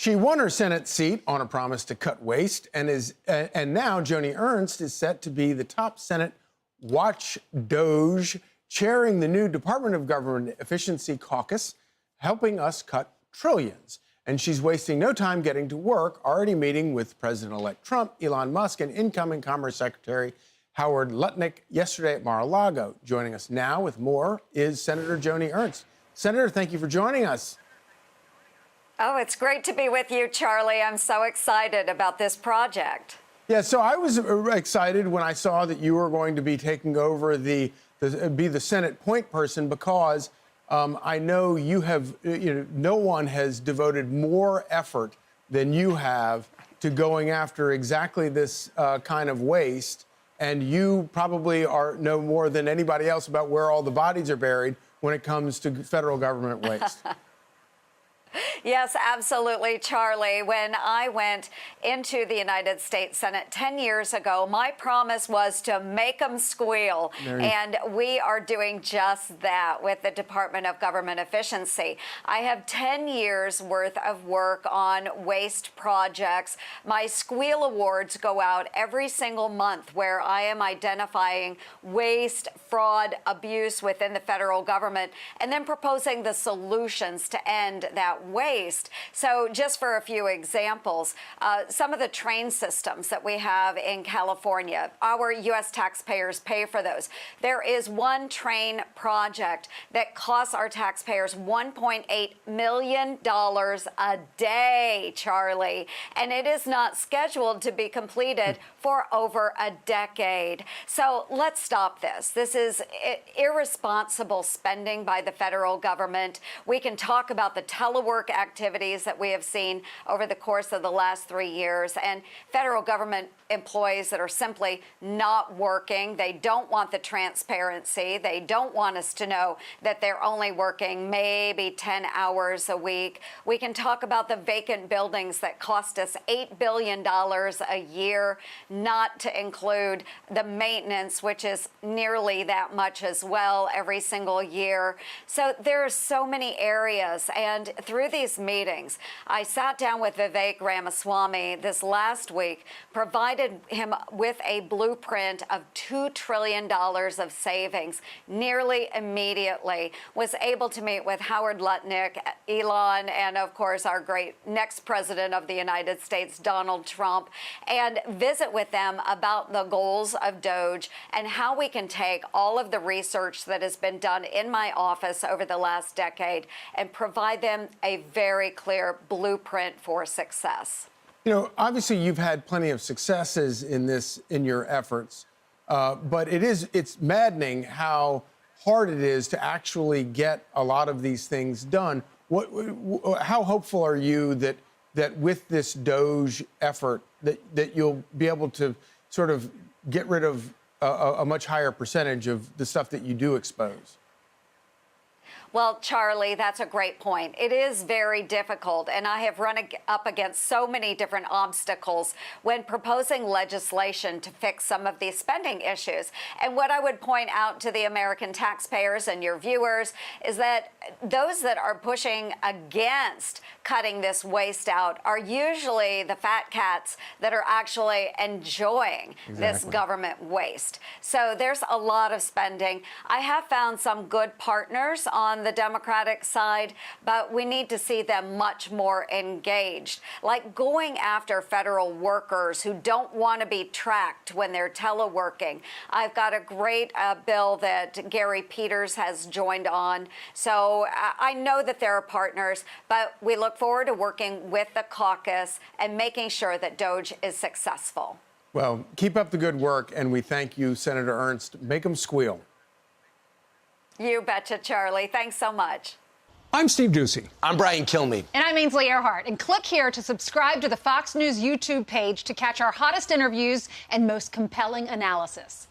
She won her Senate seat on a promise to cut waste, and now Joni Ernst is set to be the top Senate watch DOGE, chairing the new Department of Government Efficiency Caucus, helping us cut trillions. And she's wasting no time getting to work, already meeting with President-elect Trump, Elon Musk, and incoming Commerce Secretary Howard Lutnick yesterday at Mar-a-Lago. Joining us now with more is Senator Joni Ernst. Senator, thank you for joining us. Oh, it's great to be with you, Charlie. I'm so excited about this project. Yeah, so I was excited when I saw that you were going to be taking over be the Senate point person, because I know you have, no one has devoted more effort than you have to going after exactly this kind of waste. And you probably know more than anybody else about where all the bodies are buried when it comes to federal government waste. Yes, absolutely, Charlie. When I went into the United States Senate 10 years ago, my promise was to make them squeal. And we are doing just that with the Department of Government Efficiency. I have 10 years worth of work on waste projects. My Squeal Awards go out every single month, where I am identifying waste, fraud, abuse within the federal government, and then proposing the solutions to end that waste. So just for a few examples, some of the train systems that we have in California, our U.S. taxpayers pay for those. There is one train project that costs our taxpayers $1.8 million a day, Charlie, and it is not scheduled to be completed for over a decade. So let's stop this. This is irresponsible spending by the federal government. We can talk about the telework activities that we have seen over the course of the last 3 years, and federal government employees that are simply not working. They don't want the transparency. They don't want us to know that they're only working maybe 10 hours a week. We can talk about the vacant buildings that cost us $8 billion a year, not to include the maintenance, which is nearly that much as well every single year. So there are so many areas, and through these meetings, I sat down with Vivek Ramaswamy this last week, provided him with a blueprint of $2 trillion of savings nearly immediately, was able to meet with Howard Lutnick, Elon, and of course our great next president of the United States, Donald Trump, and visit with them about the goals of DOGE and how we can take all of the research that has been done in my office over the last decade and provide them a very clear blueprint for success. Obviously you've had plenty of successes in your efforts, but it's maddening how hard it is to actually get a lot of these things done. How hopeful are you that with this DOGE effort that you'll be able to sort of get rid of a much higher percentage of the stuff that you do expose? Well, Charlie, that's a great point. It is very difficult, and I have run up against so many different obstacles when proposing legislation to fix some of these spending issues. And what I would point out to the American taxpayers and your viewers is that those that are pushing against cutting this waste out are usually the fat cats that are actually enjoying this government waste. So there's a lot of spending. I have found some good partners on the Democratic side, but we need to see them much more engaged, like going after federal workers who don't want to be tracked when they're teleworking. I've got a great bill that Gary Peters has joined on. So I know that there are partners, but we look forward to working with the caucus and making sure that DOGE is successful. Well, keep up the good work, and we thank you, Senator Ernst. Make them squeal. You betcha, Charlie. Thanks so much. I'm Steve Doocy. I'm Brian Kilmeade. And I'm Ainsley Earhart. And click here to subscribe to the Fox News YouTube page to catch our hottest interviews and most compelling analysis.